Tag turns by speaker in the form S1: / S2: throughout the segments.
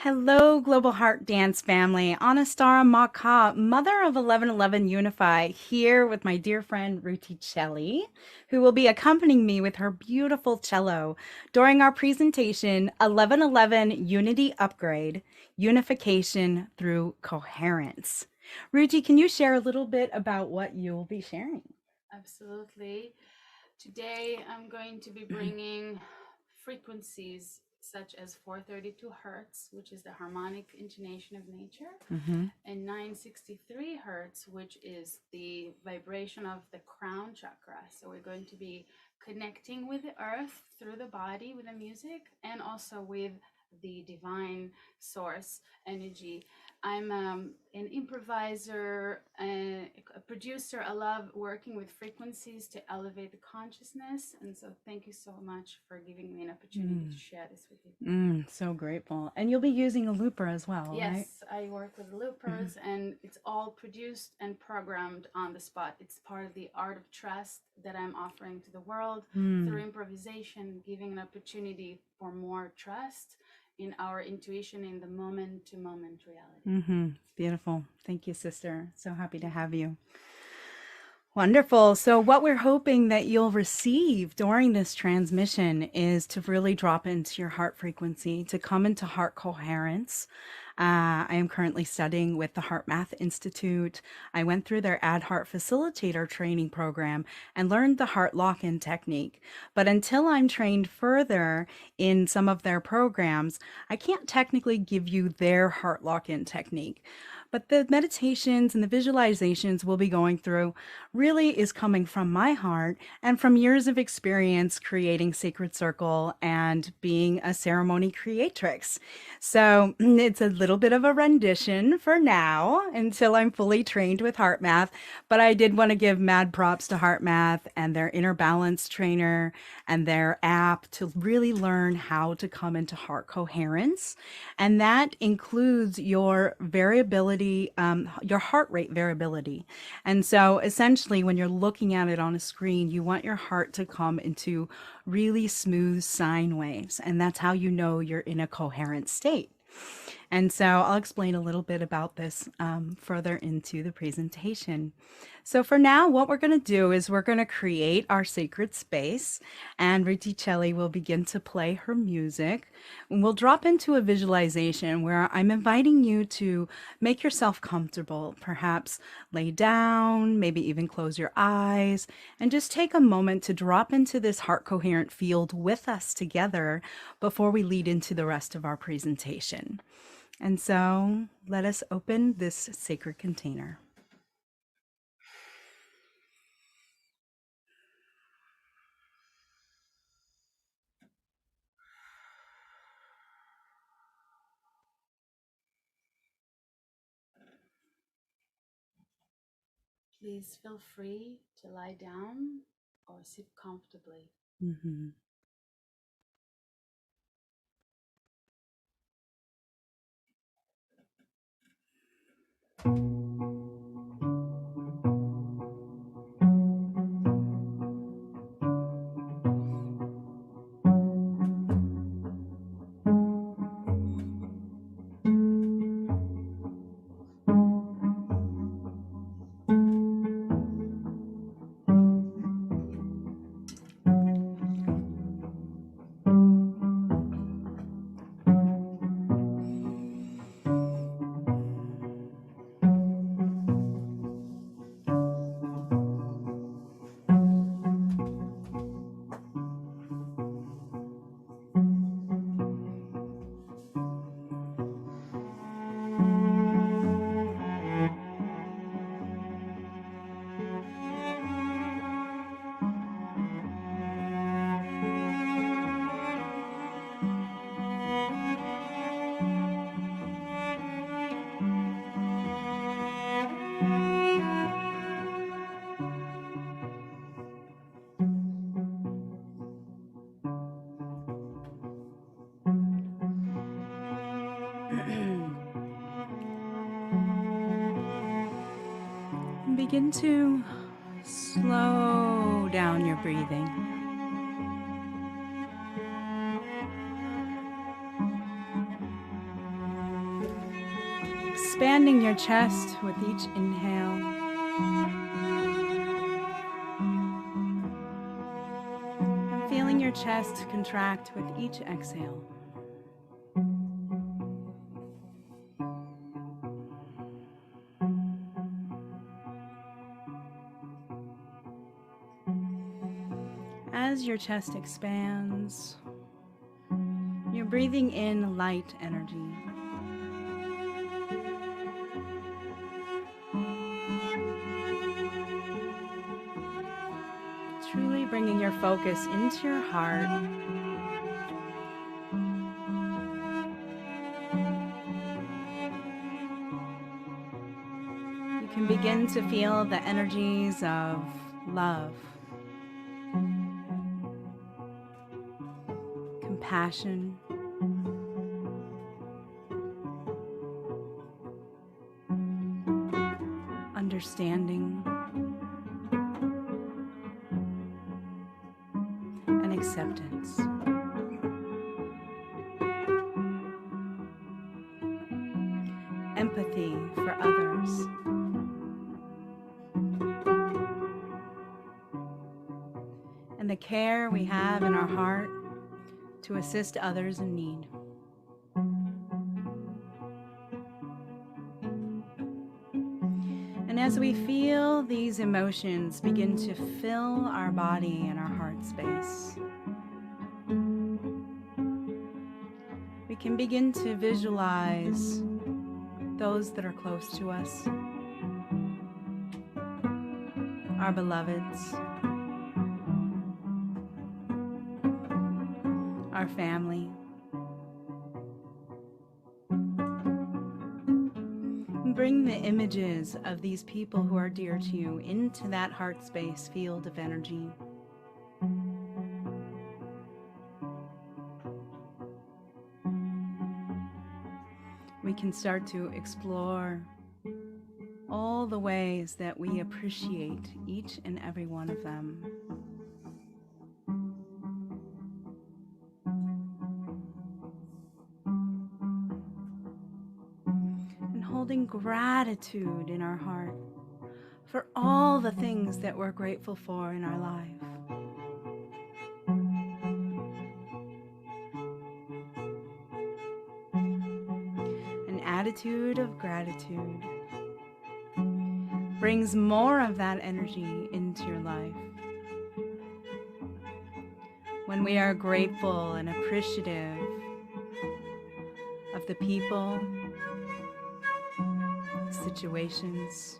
S1: Hello, Global Heart Dance family. Anistara Maka, mother of 1111 Unify, here with my dear friend RutiCelli, who will be accompanying me with her beautiful cello during our presentation 1111 Unity Upgrade, Unification through Coherence. Ruti, can you share a little bit about what you will be sharing?
S2: Absolutely. Today I'm going to be bringing frequencies such as 432 hertz, which is the harmonic intonation of nature, and 963 hertz, which is the vibration of the crown chakra. So we're going to be connecting with the earth through the body with the music and also with the divine source energy. I'm an improviser, a producer. I love working with frequencies to elevate the consciousness. And so thank you so much for giving me an opportunity to share this with you.
S1: So grateful. And you'll be using a looper as well,
S2: Yes,
S1: right?
S2: I work with loopers and it's all produced and programmed on the spot. It's part of the art of trust that I'm offering to the world through improvisation, giving an opportunity for more trust in our intuition in the moment to moment reality.
S1: Beautiful. Thank you, sister. So happy to have you. Wonderful. So, what we're hoping that you'll receive during this transmission is to really drop into your heart frequency, to come into heart coherence. I am currently studying with the Heart Math Institute. I went through their Ad Heart Facilitator training program and learned the heart lock in technique. But until I'm trained further in some of their programs, I can't technically give you their heart lock in technique. But the meditations and the visualizations we'll be going through really is coming from my heart and from years of experience creating Sacred Circle and being a ceremony creatrix. So it's a little bit of a rendition for now until I'm fully trained with Heart Math. But I did want to give mad props to Heart Math and their inner balance trainer and their app to really learn how to come into heart coherence. And that includes your variability, your heart rate variability. And so essentially, when you're looking at it on a screen, you want your heart to come into really smooth sine waves. And that's how you know you're in a coherent state. And so I'll explain a little bit about this further into the presentation. So for now, what we're going to do is we're going to create our sacred space, and RutiCelli will begin to play her music. And we'll drop into a visualization where I'm inviting you to make yourself comfortable, perhaps lay down, maybe even close your eyes, and just take a moment to drop into this heart coherent field with us together before we lead into the rest of our presentation. And so let us open this sacred container.
S2: Please feel free to lie down or sit comfortably.
S1: Mm-hmm. Begin to slow down your breathing. expanding your chest with each inhale. And feeling your chest contract with each exhale. As your chest expands, you're breathing in light energy. Truly bringing your focus into your heart. You can begin to feel the energies of love, compassion, understanding, and acceptance. Empathy for others. And the care we have in our heart to assist others in need. And as we feel these emotions begin to fill our body and our heart space, we can begin to visualize those that are close to us, our beloveds, our family. Bring the images of these people who are dear to you into that heart space field of energy. We can start to explore all the ways that we appreciate each and every one of them. And holding gratitude in our heart for all the things that we're grateful for in our life. An attitude of gratitude brings more of that energy into your life. When we are grateful and appreciative of the people, situations,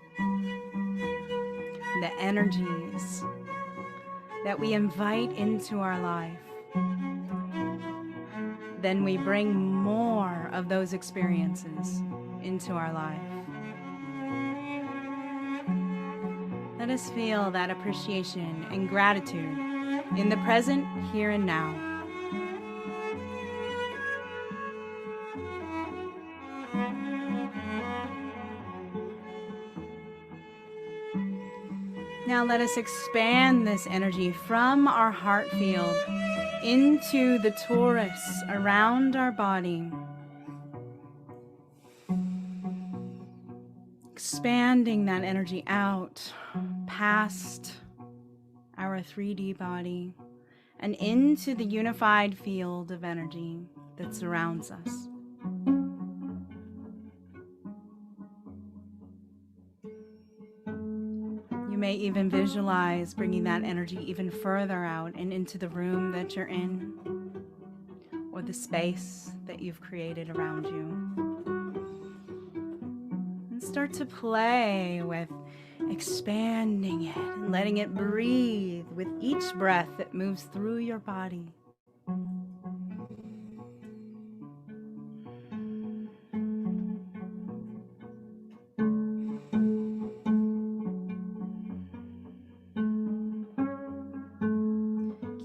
S1: the energies that we invite into our life, then we bring more of those experiences into our life. Let us feel that appreciation and gratitude in the present, here and now. Now let us expand this energy from our heart field into the torus around our body. Expanding that energy out past our 3D body and into the unified field of energy that surrounds us. You may even visualize bringing that energy even further out and into the room that you're in, or the space that you've created around you. And start to play with expanding it and letting it breathe with each breath that moves through your body.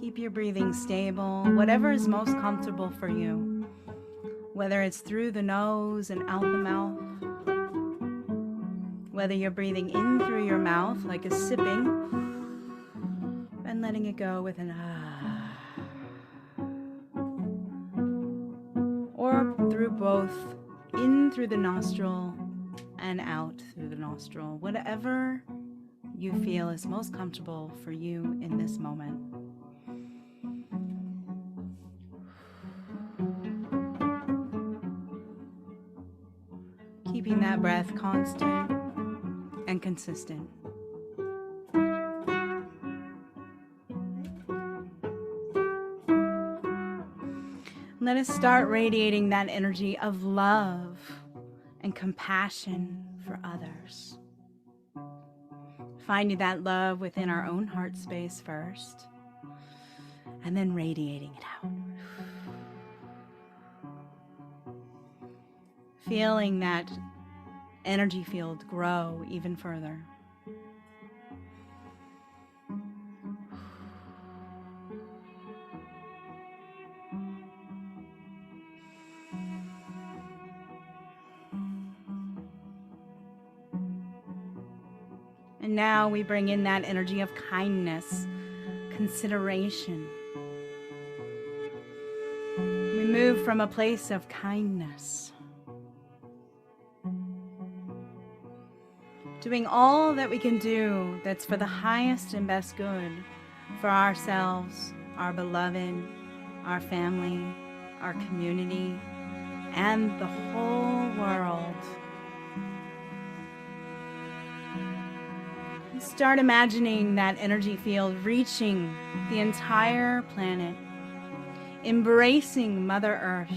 S1: Keep your breathing stable, whatever is most comfortable for you, whether it's through the nose and out the mouth, whether you're breathing in through your mouth like a sipping and letting it go with an ah, or through both, in through the nostril and out through the nostril, whatever you feel is most comfortable for you in this moment. Keeping that breath constant and consistent. Let us start radiating that energy of love and compassion for others. Finding that love within our own heart space first, and then radiating it out. Feeling that energy field grow even further. And now we bring in that energy of kindness, consideration. We move from a place of kindness, doing all that we can do that's for the highest and best good for ourselves, our beloved, our family, our community, and the whole world. Start imagining that energy field reaching the entire planet, embracing Mother Earth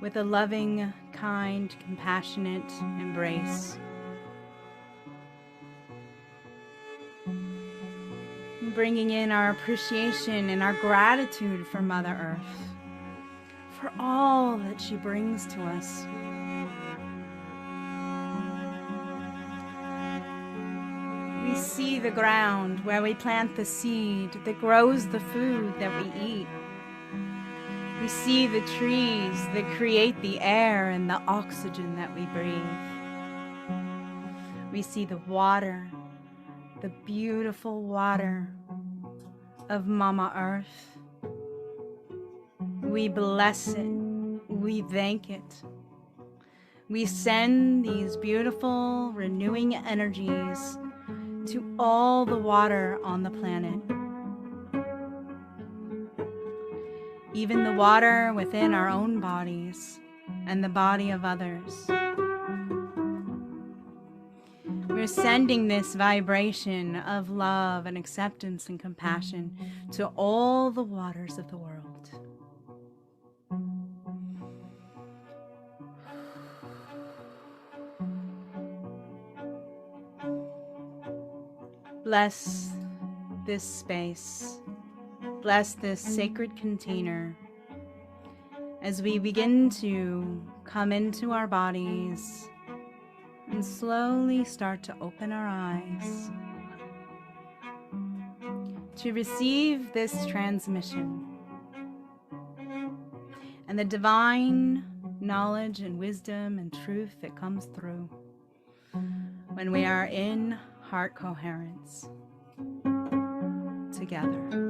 S1: with a loving, kind, compassionate embrace. Bringing in our appreciation and our gratitude for Mother Earth, for all that she brings to us. We see the ground where we plant the seed that grows the food that we eat. We see the trees that create the air and the oxygen that we breathe. We see the water, the beautiful water of Mama Earth. We bless it. We thank it. We send these beautiful, renewing energies to all the water on the planet. Even the water within our own bodies and the body of others. We're sending this vibration of love and acceptance and compassion to all the waters of the world. Bless this space. Bless this sacred container as we begin to come into our bodies and slowly start to open our eyes to receive this transmission and the divine knowledge and wisdom and truth that comes through when we are in heart coherence together.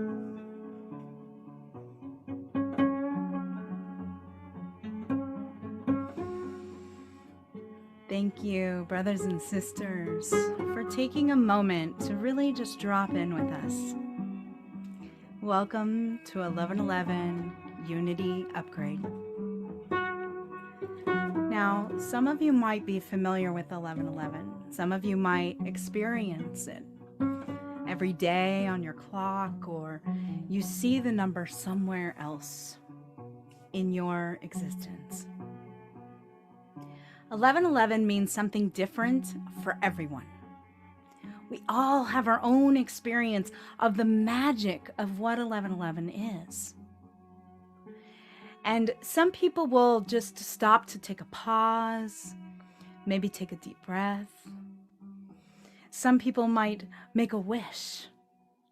S1: Thank you, brothers and sisters, for taking a moment to really just drop in with us. Welcome to 1111 Unity Upgrade. Now, some of you might be familiar with 1111. Some of you might experience it every day on your clock, or you see the number somewhere else in your existence. 1111 means something different for everyone. We all have our own experience of the magic of what 1111 is. And some people will just stop to take a pause, maybe take a deep breath. Some people might make a wish.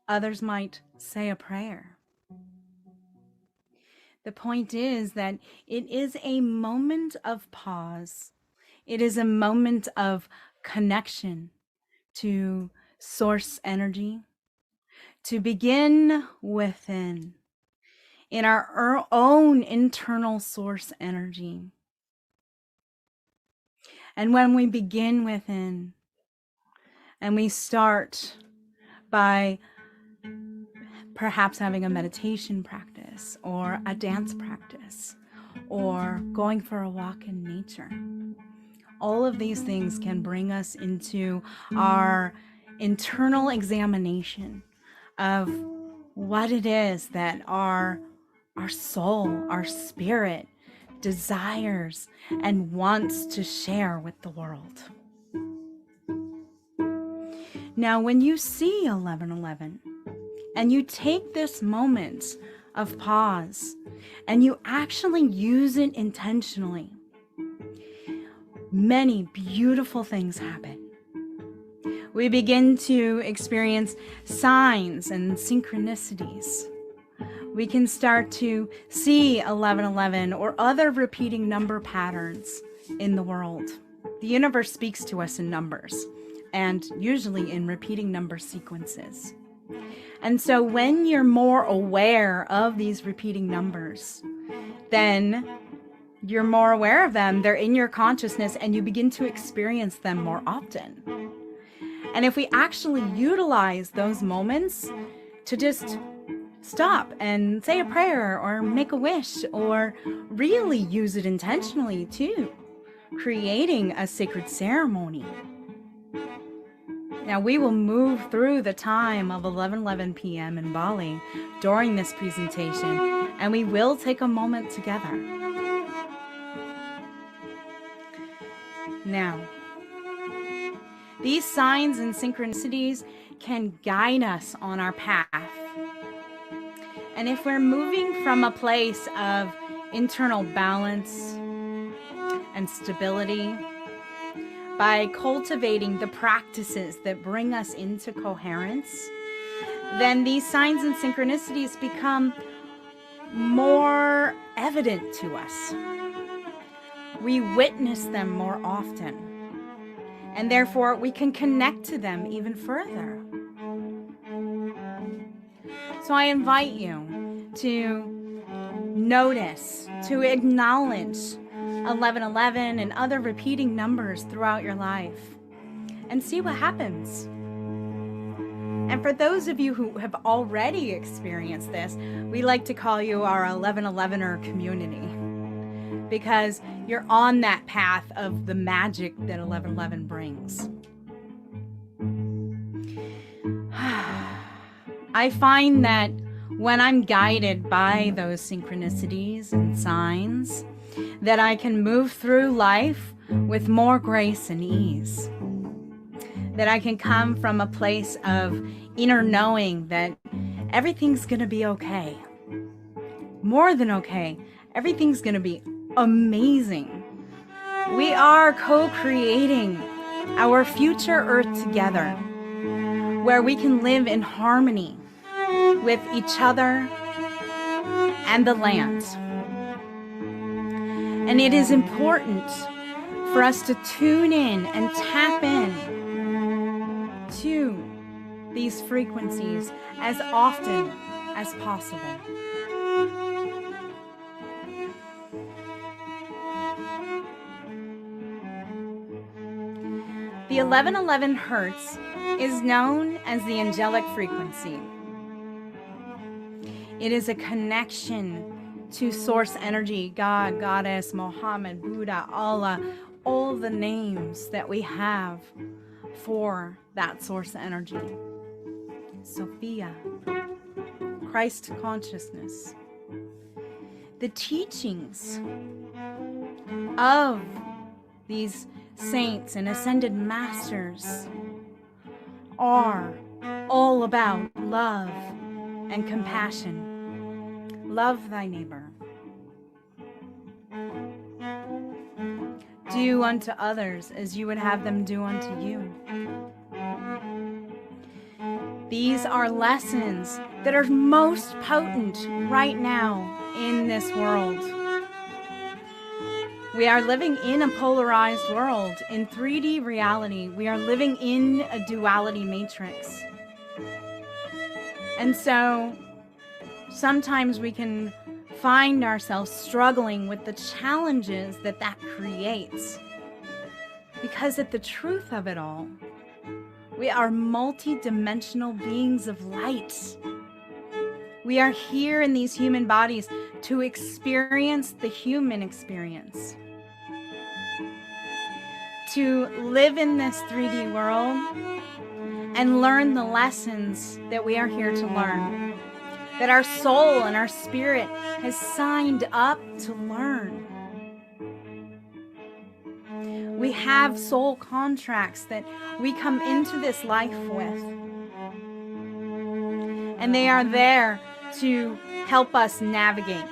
S1: Others might say a prayer. The point is that it is a moment of pause. It is a moment of connection to source energy, to begin within, in our own internal source energy. And when we begin within and we start by perhaps having a meditation practice or a dance practice or going for a walk in nature, all of these things can bring us into our internal examination of what it is that our soul, our spirit desires and wants to share with the world. Now, when you see 1111 and you take this moment of pause and you actually use it intentionally, many beautiful things happen. We begin to experience signs and synchronicities. We can start to see 1111 or other repeating number patterns in the world. The universe speaks to us in numbers, and usually in repeating number sequences. And so when you're more aware of these repeating numbers, then you're more aware of them, they're in your consciousness, and you begin to experience them more often. And if we actually utilize those moments to just stop and say a prayer or make a wish or really use it intentionally too, creating a sacred ceremony. Now we will move through the time of 11:11 p.m. in Bali during this presentation, and we will take a moment together. Now, these signs and synchronicities can guide us on our path. And if we're moving from a place of internal balance and stability, by cultivating the practices that bring us into coherence, then these signs and synchronicities become more evident to us. We witness them more often, and therefore we can connect to them even further. So I invite you to notice, to acknowledge 1111 and other repeating numbers throughout your life and see what happens. And for those of you who have already experienced this, we like to call you our 1111er community, because you're on that path of the magic that 1111 brings. I find that when I'm guided by those synchronicities and signs, that I can move through life with more grace and ease. That I can come from a place of inner knowing that everything's going to be okay. More than okay. Everything's going to be amazing. We are co-creating our future Earth together, where we can live in harmony with each other and the land. And it is important for us to tune in and tap in to these frequencies as often as possible. The 1111 hertz is known as the angelic frequency. It is a connection to source energy, God, Goddess, Mohammed, Buddha, Allah, all the names that we have for that source energy. Sophia, Christ consciousness. The teachings of these saints and ascended masters are all about love and compassion. Love thy neighbor. Do unto others as you would have them do unto you. These are lessons that are most potent right now in this world. We are living in a polarized world. In 3D reality, we are living in a duality matrix. And so sometimes we can find ourselves struggling with the challenges that creates. Because at the truth of it all, we are multi-dimensional beings of light. We are here in these human bodies to experience the human experience, to live in this 3D world and learn the lessons that we are here to learn, that our soul and our spirit has signed up to learn. We have soul contracts that we come into this life with, and they are there to help us navigate.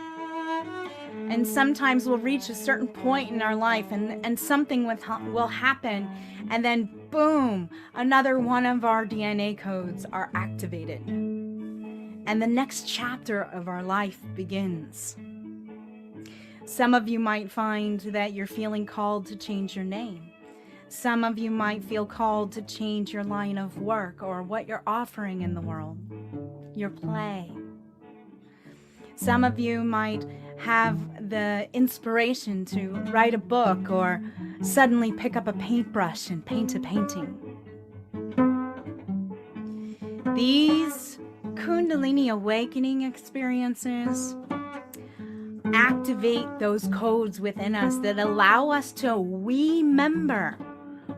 S1: And sometimes we'll reach a certain point in our life and something will happen, and then boom, another one of our DNA codes are activated. And the next chapter of our life begins. Some of you might find that you're feeling called to change your name. Some of you might feel called to change your line of work or what you're offering in the world, your play. Some of you might have the inspiration to write a book or suddenly pick up a paintbrush and paint a painting. These Kundalini awakening experiences activate those codes within us that allow us to remember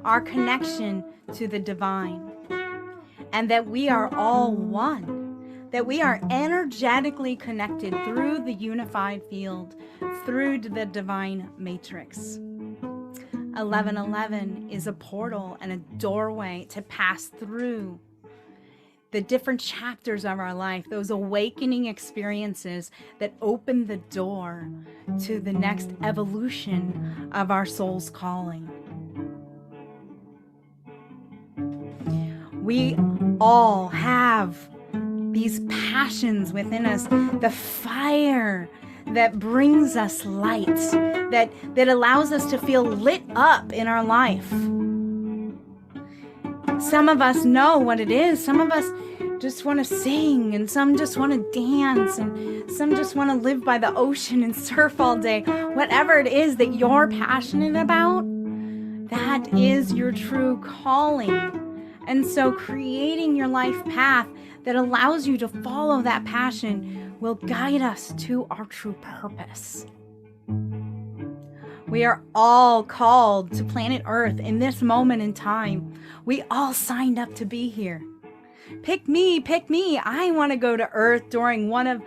S1: our connection to the divine, and that we are all one, that we are energetically connected through the unified field, through the divine matrix. 1111 is a portal and a doorway to pass through the different chapters of our life, those awakening experiences that open the door to the next evolution of our soul's calling. We all have these passions within us, the fire that brings us light, that allows us to feel lit up in our life. Some of us know what it is. Some of us just want to sing, and some just want to dance, and some just want to live by the ocean and surf all day. Whatever it is that you're passionate about, that is your true calling. And so creating your life path that allows you to follow that passion will guide us to our true purpose. We are all called to planet Earth in this moment in time. We all signed up to be here. Pick me, pick me. I want to go to Earth during one of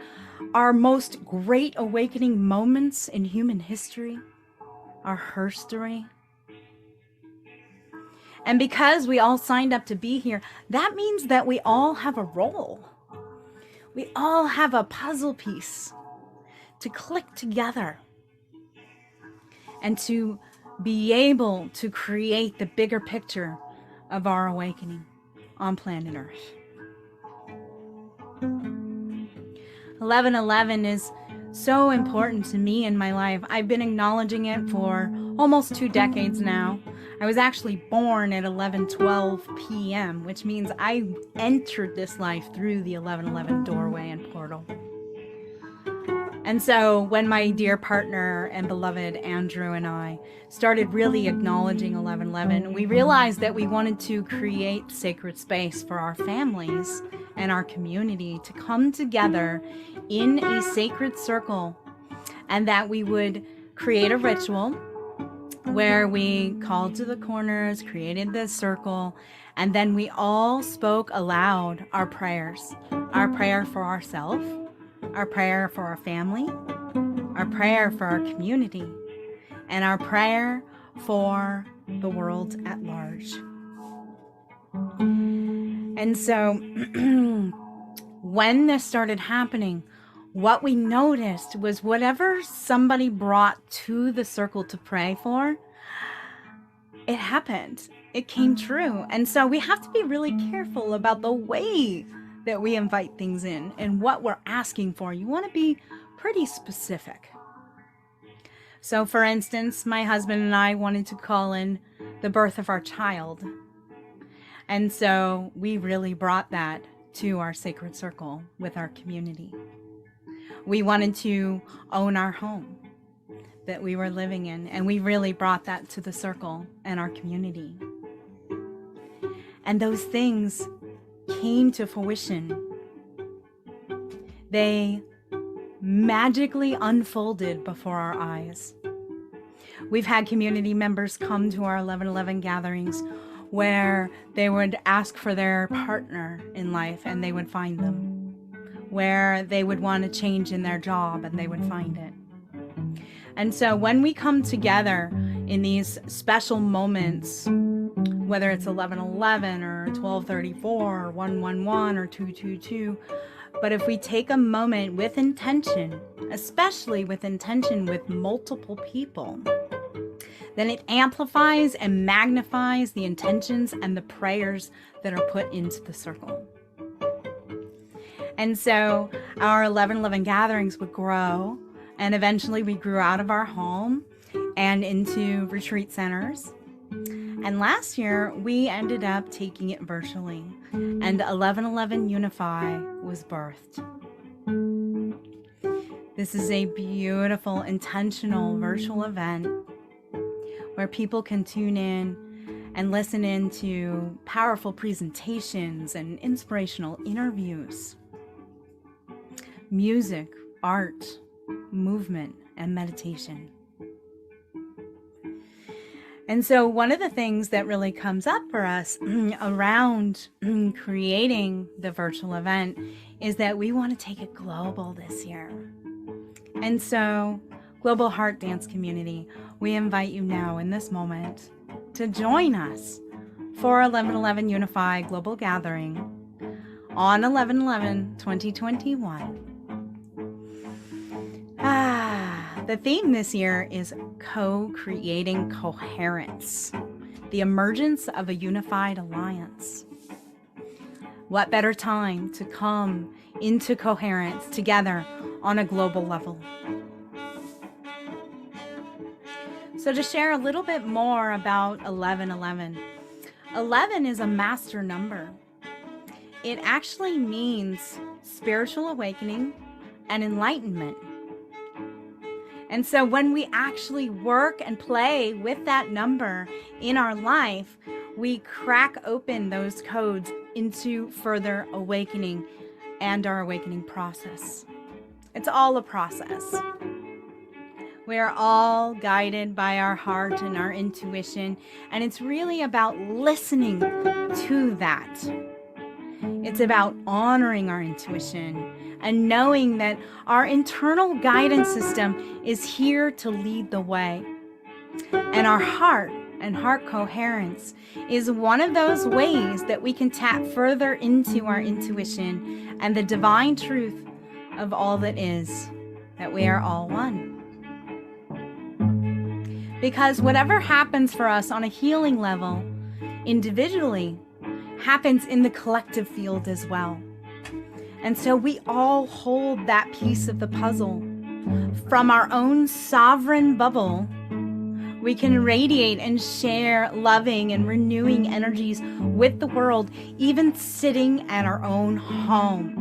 S1: our most great awakening moments in human history, our herstory. And because we all signed up to be here, that means that we all have a role. We all have a puzzle piece to click together and to be able to create the bigger picture of our awakening on planet Earth. 1111 is so important to me in my life. I've been acknowledging it for almost 2 decades now. I was actually born at 11:12 p.m., which means I entered this life through the 1111 doorway and portal. And so when my dear partner and beloved Andrew and I started really acknowledging 1111, we realized that we wanted to create sacred space for our families and our community to come together in a sacred circle, and that we would create a ritual where we called to the corners, created the circle, and then we all spoke aloud our prayers. Our prayer for ourselves, our prayer for our family, our prayer for our community, and our prayer for the world at large. And so when this started happening, what we noticed was whatever somebody brought to the circle to pray for, it happened. It came true. And so we have to be really careful about the way that we invite things in and what we're asking for. You want to be pretty specific. So for instance, my husband and I wanted to call in the birth of our child. And so we really brought that to our sacred circle with our community. We wanted to own our home, that we were living in, and we really brought that to the circle and our community. And those things came to fruition. They magically unfolded before our eyes. We've had community members come to our 11/11 gatherings where they would ask for their partner in life and they would find them, where they would want to change in their job and they would find it. And so when we come together in these special moments, whether it's 11/11 or 12/34 or 1/11 or 2/22, but if we take a moment with intention, especially with intention with multiple people, then it amplifies and magnifies the intentions and the prayers that are put into the circle. And so our 11/11 gatherings would grow, and eventually we grew out of our home and into retreat centers. And last year we ended up taking it virtually, and 11/11 Unify was birthed. This is a beautiful, intentional virtual event where people can tune in and listen in to powerful presentations and inspirational interviews, music, art, movement, and meditation. And so one of the things that really comes up for us around creating the virtual event is that we want to take it global this year. And so, Global Heart Dance Community, we invite you now in this moment to join us for 11/11 Unify Global Gathering on 11/11/2021. The theme this year is co-creating coherence, the emergence of a unified alliance. What better time to come into coherence together on a global level? So to share a little bit more about 11/11, 11 is a master number. It actually means spiritual awakening and enlightenment. And so when we actually work and play with that number in our life, we crack open those codes into further awakening and our awakening process. It's all a process. We are all guided by our heart and our intuition, and it's really about listening to that. It's about honoring our intuition and knowing that our internal guidance system is here to lead the way. And our heart and heart coherence is one of those ways that we can tap further into our intuition and the divine truth of all that is, that we are all one. Because whatever happens for us on a healing level, individually, happens in the collective field as well. And so we all hold that piece of the puzzle. From our own sovereign bubble, we can radiate and share loving and renewing energies with the world, even sitting at our own home.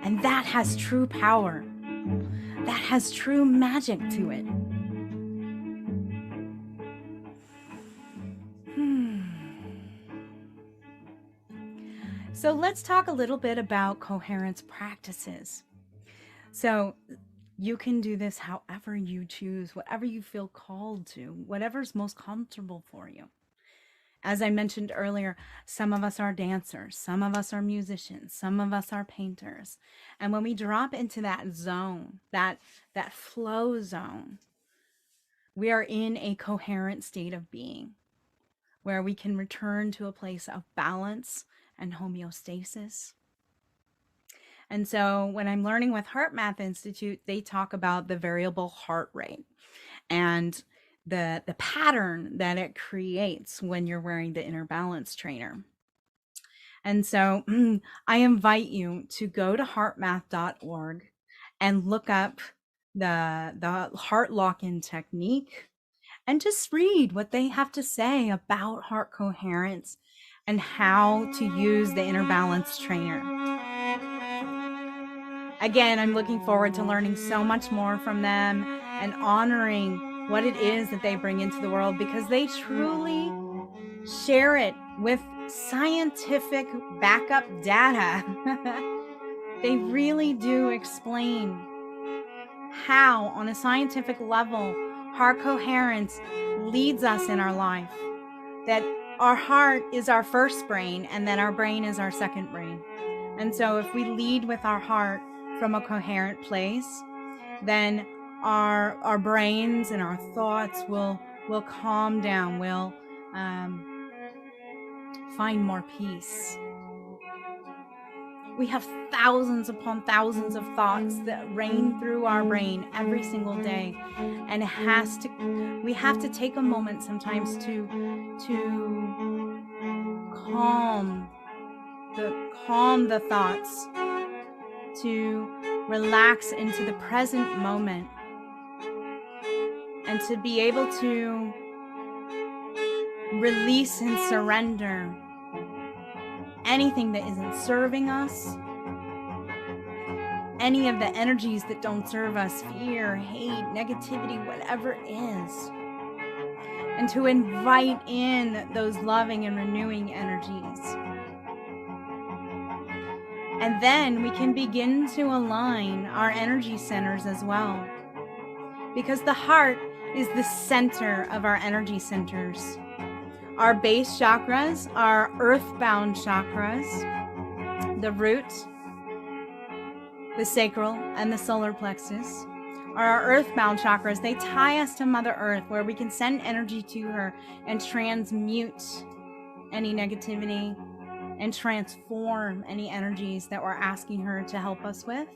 S1: And that has true power. That has true magic to it. So let's talk a little bit about coherence practices. So you can do this however you choose, whatever you feel called to, whatever's most comfortable for you. As I mentioned earlier, some of us are dancers, some of us are musicians, some of us are painters. And when we drop into that zone, that flow zone, we are in a coherent state of being where we can return to a place of balance and homeostasis. And so when I'm learning with Heart Math Institute, they talk about the variable heart rate and the pattern that it creates when you're wearing the inner balance trainer. And so I invite you to go to heartmath.org and look up the heart lock-in technique and just read what they have to say about heart coherence and how to use the inner balance trainer. Again, I'm looking forward to learning so much more from them and honoring what it is that they bring into the world, because they truly share it with scientific backup data. They really do explain how, on a scientific level, heart coherence leads us in our life. That our heart is our first brain, and then our brain is our second brain. And so if we lead with our heart from a coherent place, then our brains and our thoughts will calm down, will find more peace. We have thousands upon thousands of thoughts that rain through our brain every single day, and we have to take a moment sometimes to calm the thoughts, to relax into the present moment, and to be able to release and surrender anything that isn't serving us, any of the energies that don't serve us, fear, hate, negativity, whatever it is, and to invite in those loving and renewing energies. And then we can begin to align our energy centers as well, because the heart is the center of our energy centers. Our base chakras, our earthbound chakras, the root, the sacral, and the solar plexus, are our earthbound chakras. They tie us to Mother Earth, where we can send energy to her and transmute any negativity and transform any energies that we're asking her to help us with.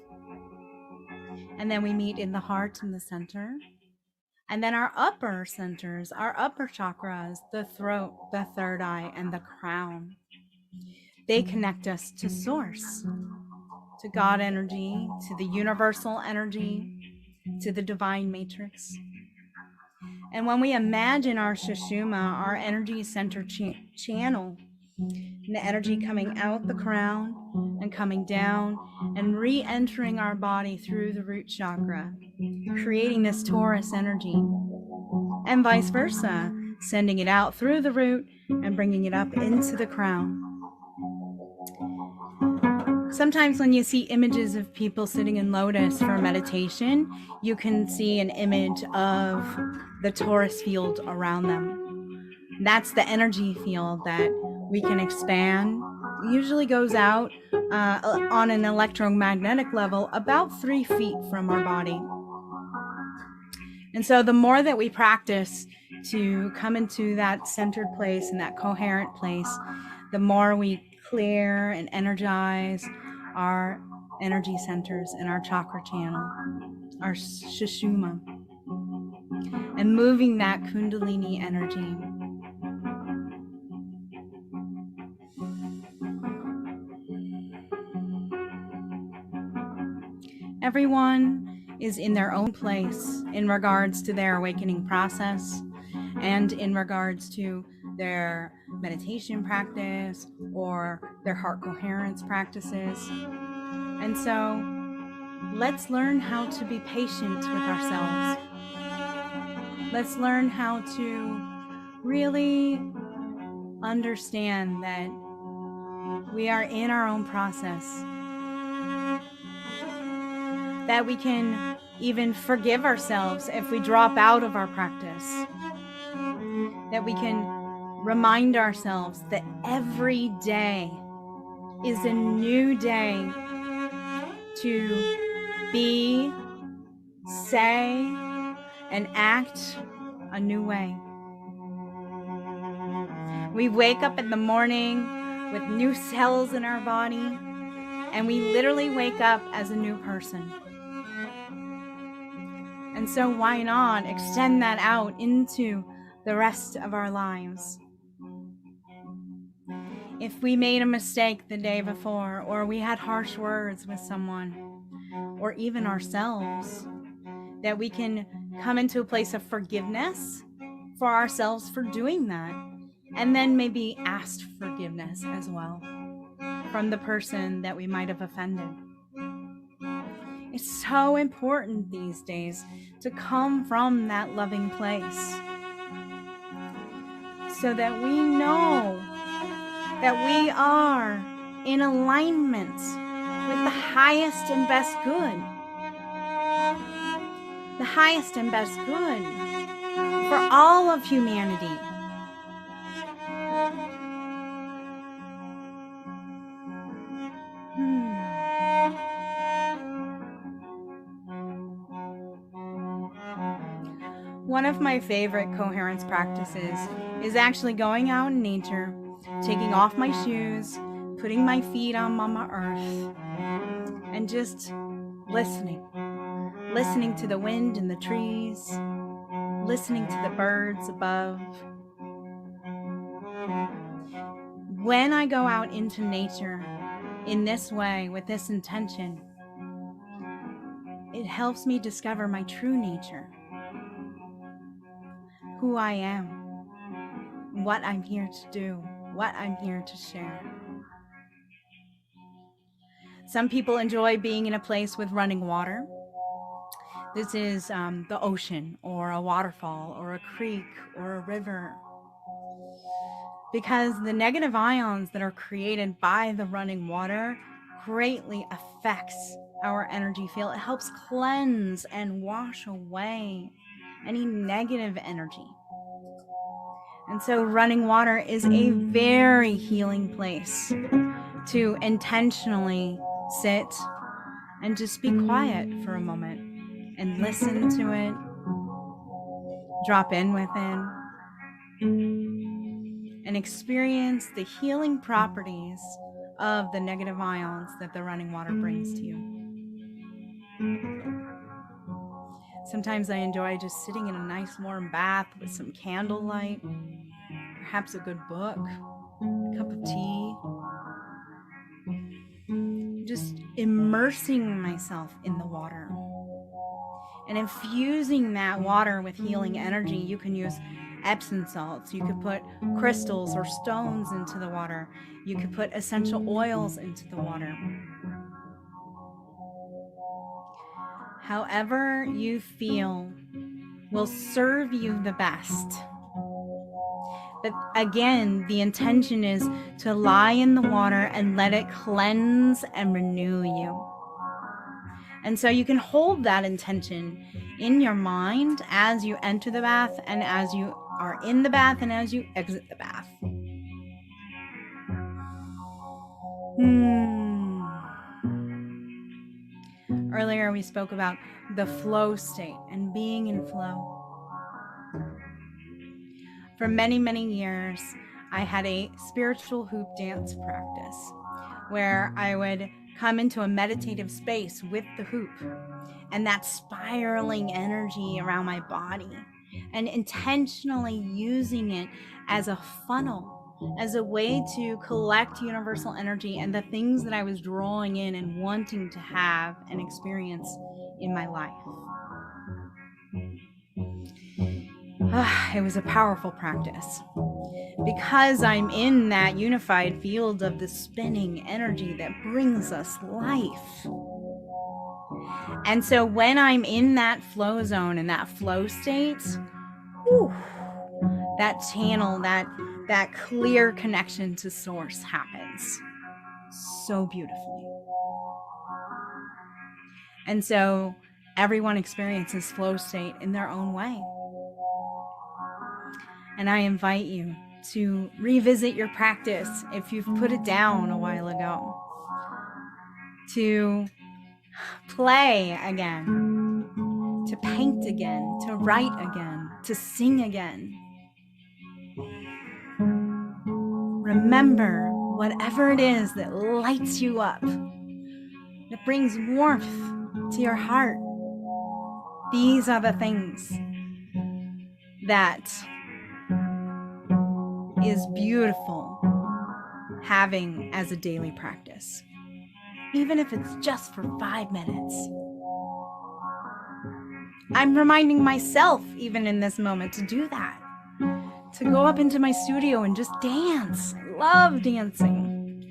S1: And then we meet in the heart in the center. And then our upper centers, our upper chakras, the throat, the third eye, and the crown. They connect us to Source, to God energy, to the universal energy, to the divine matrix. And when we imagine our Sushumna, our energy center channel, and the energy coming out the crown and coming down and re-entering our body through the root chakra, creating this Taurus energy, and vice versa, sending it out through the root and bringing it up into the crown. Sometimes when you see images of people sitting in lotus for meditation, you can see an image of the Taurus field around them. That's the energy field that we can expand. It usually goes out on an electromagnetic level about 3 feet from our body. And so the more that we practice to come into that centered place and that coherent place, the more we clear and energize our energy centers and our chakra channel, our Sushumna, and moving that Kundalini energy. Everyone is in their own place in regards to their awakening process and in regards to their meditation practice or their heart coherence practices. And so let's learn how to be patient with ourselves. Let's learn how to really understand that we are in our own process, that we can even forgive ourselves if we drop out of our practice, that we can remind ourselves that every day is a new day to be, say, and act a new way. We wake up in the morning with new cells in our body, and we literally wake up as a new person. And so why not extend that out into the rest of our lives? If we made a mistake the day before, or we had harsh words with someone, or even ourselves, that we can come into a place of forgiveness for ourselves for doing that, and then maybe ask forgiveness as well from the person that we might have offended. It's so important these days to come from that loving place so that we know that we are in alignment with the highest and best good. The highest and best good for all of humanity. One of my favorite coherence practices is actually going out in nature, taking off my shoes, putting my feet on Mama Earth, and just listening to the wind in the trees, listening to the birds above. When I go out into nature in this way, with this intention, it helps me discover my true nature, who I am, what I'm here to do, what I'm here to share. Some people enjoy being in a place with running water. This is the ocean or a waterfall or a creek or a river. Because the negative ions that are created by the running water greatly affects our energy field. It helps cleanse and wash away any negative energy. And so running water is a very healing place to intentionally sit and just be quiet for a moment and listen to it, drop in within, and experience the healing properties of the negative ions that the running water brings to you. Sometimes I enjoy just sitting in a nice warm bath with some candlelight, perhaps a good book, a cup of tea, just immersing myself in the water and infusing that water with healing energy. You can use Epsom salts, you could put crystals or stones into the water, you could put essential oils into the water. However you feel will serve you the best. But again, the intention is to lie in the water and let it cleanse and renew you. And so you can hold that intention in your mind as you enter the bath and as you are in the bath and as you exit the bath. Earlier we spoke about the flow state and being in flow. For many, many years, I had a spiritual hoop dance practice where I would come into a meditative space with the hoop and that spiraling energy around my body and intentionally using it as a funnel, as a way to collect universal energy and the things that I was drawing in and wanting to have and experience in my life. It was a powerful practice because I'm in that unified field of the spinning energy that brings us life. And so when I'm in that flow zone and that flow state, that channel, that clear connection to source happens so beautifully. And so everyone experiences flow state in their own way. And I invite you to revisit your practice if you've put it down a while ago, to play again, to paint again, to write again, to sing again. Remember whatever it is that lights you up, that brings warmth to your heart. These are the things that is beautiful having as a daily practice, even if it's just for 5 minutes. I'm reminding myself, even in this moment, to do that, to go up into my studio and just dance. I love dancing.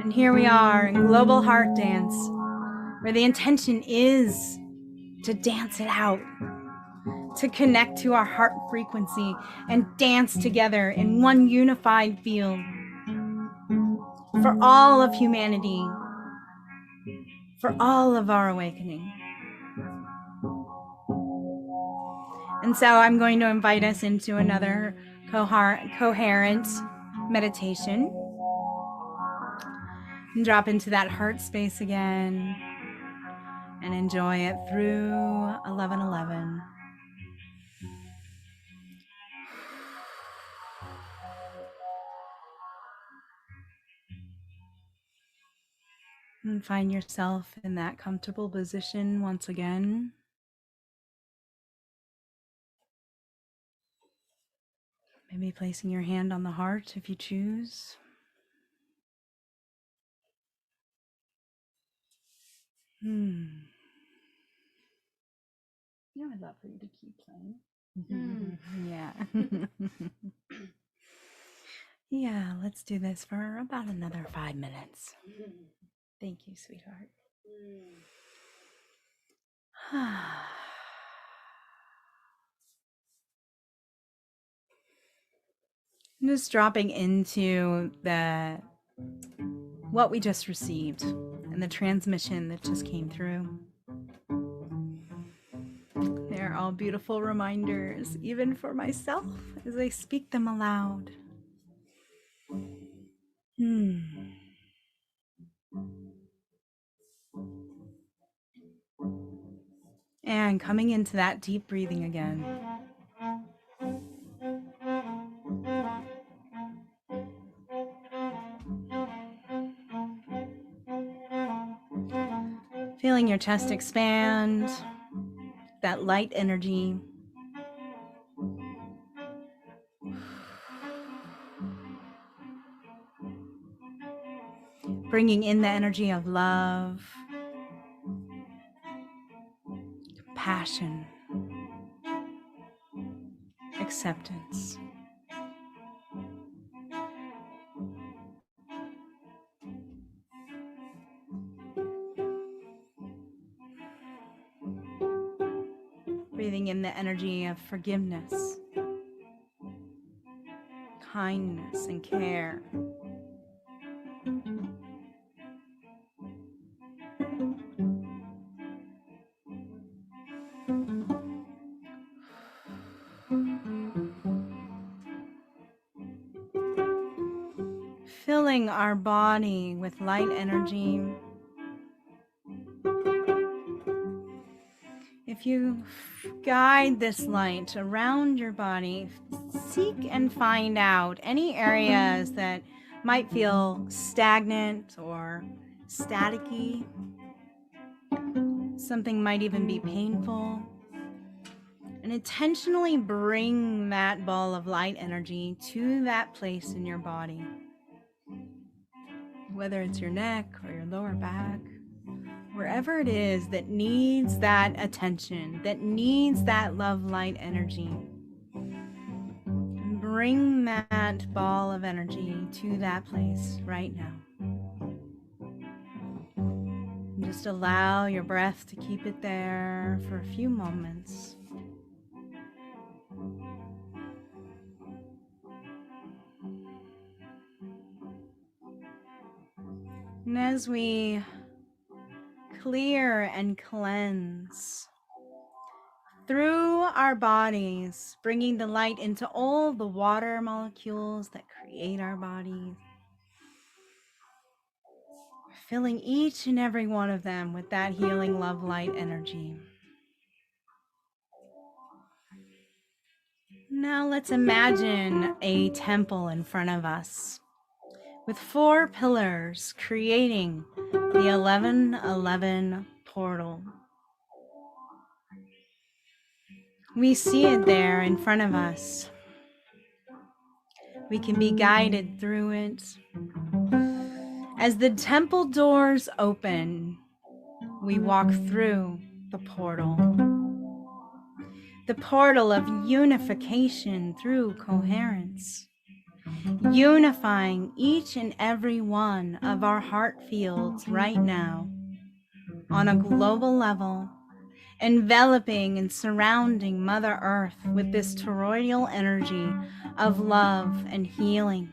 S1: And here we are in Global Heart Dance, where the intention is to dance it out, to connect to our heart frequency and dance together in one unified field for all of humanity, for all of our awakening. And so I'm going to invite us into another coherent meditation. And drop into that heart space again and enjoy it through 1111. And find yourself in that comfortable position once again. Maybe placing your hand on the heart if you choose. Yeah, I'd love for you to keep playing. Yeah. Yeah, let's do this for about another 5 minutes. Thank you, sweetheart. Just dropping into what we just received and the transmission that just came through. They're all beautiful reminders, even for myself, as I speak them aloud. And coming into that deep breathing again. Feeling your chest expand, that light energy. Bringing in the energy of love, compassion, acceptance. Breathing in the energy of forgiveness, kindness, and care. Filling our body with light energy. If you guide this light around your body, seek and find out any areas that might feel stagnant or staticky. Something might even be painful. And intentionally bring that ball of light energy to that place in your body. Whether it's your neck or your lower back, wherever it is that needs that attention, that needs that love light energy. Bring that ball of energy to that place right now. And just allow your breath to keep it there for a few moments. And as we clear and cleanse through our bodies, bringing the light into all the water molecules that create our bodies, filling each and every one of them with that healing love light energy. Now let's imagine a temple in front of us with 4 pillars creating the 1111 portal. We see it there in front of us. We can be guided through it. As the temple doors open, we walk through the portal of unification through coherence, unifying each and every one of our heart fields right now, on a global level, enveloping and surrounding Mother Earth with this toroidal energy of love and healing.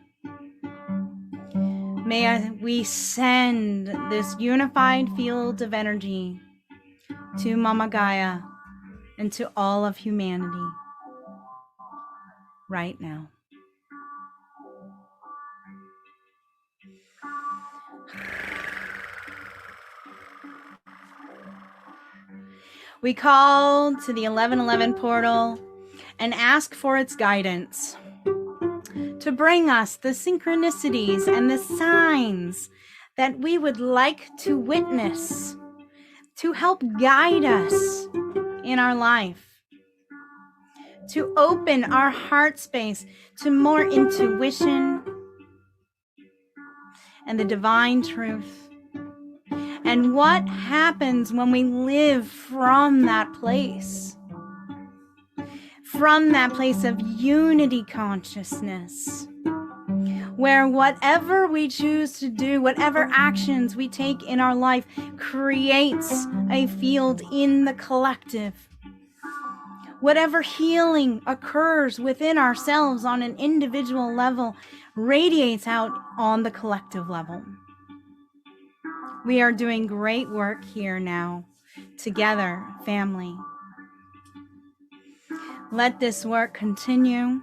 S1: May we send this unified field of energy to Mama Gaia and to all of humanity right now. We call to the 1111 portal and ask for its guidance to bring us the synchronicities and the signs that we would like to witness, to help guide us in our life, to open our heart space to more intuition and the divine truth. And what happens when we live from that place of unity consciousness, where whatever we choose to do, whatever actions we take in our life creates a field in the collective. Whatever healing occurs within ourselves on an individual level radiates out on the collective level. We are doing great work here now, together, family. Let this work continue.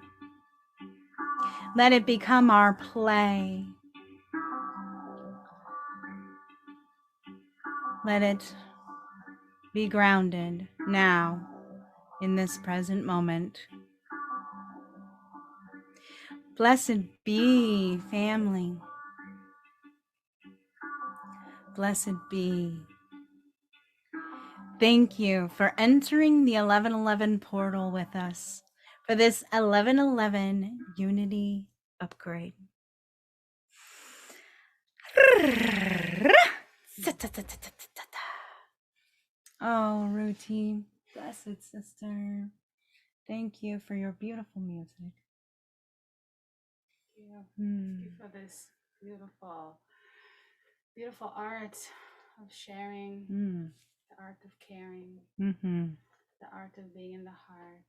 S1: Let it become our play. Let it be grounded now in this present moment. Blessed be, family. Blessed be. Thank you for entering the 1111 portal with us for this 1111 Unity upgrade. Oh, Ruti, blessed sister. Thank you for your beautiful music.
S2: Thank you for this beautiful art of sharing, the art of caring, the art of being in the heart,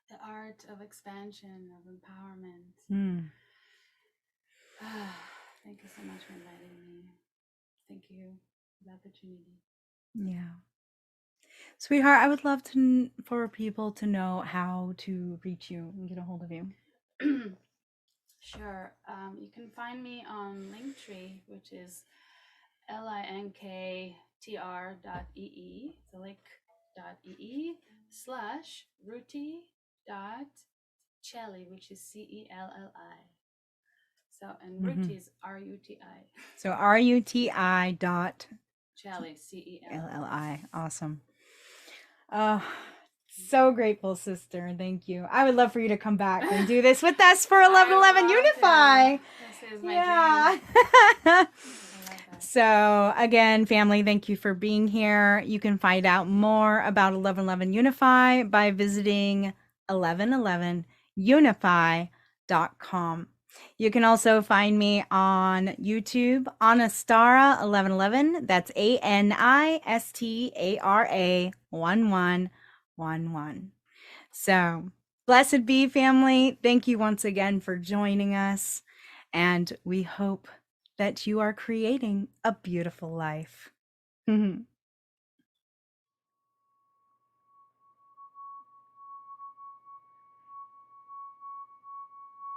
S2: the art of expansion, of empowerment. Thank you so much for inviting me. Thank you for the opportunity.
S1: Yeah. Sweetheart, I would love for people to know how to reach you and get a hold of you.
S2: Sure. You can find me on Linktree, which is linktr.ee, so link.ee/ruti.celli, which is CELLI. So, and Ruti is RUTI.
S1: So RUTI.
S2: Celli,
S1: CELLI. Awesome. So grateful, sister. Thank you. I would love for you to come back and do this with us for 1111 Unify.
S2: This is my dream.
S1: So again, family, thank you for being here. You can find out more about 1111 Unify by visiting 1111unify.com. You can also find me on YouTube, Anistara 1111. That's ANISTARA 1111. So, blessed be, family. Thank you once again for joining us. And we hope that you are creating a beautiful life.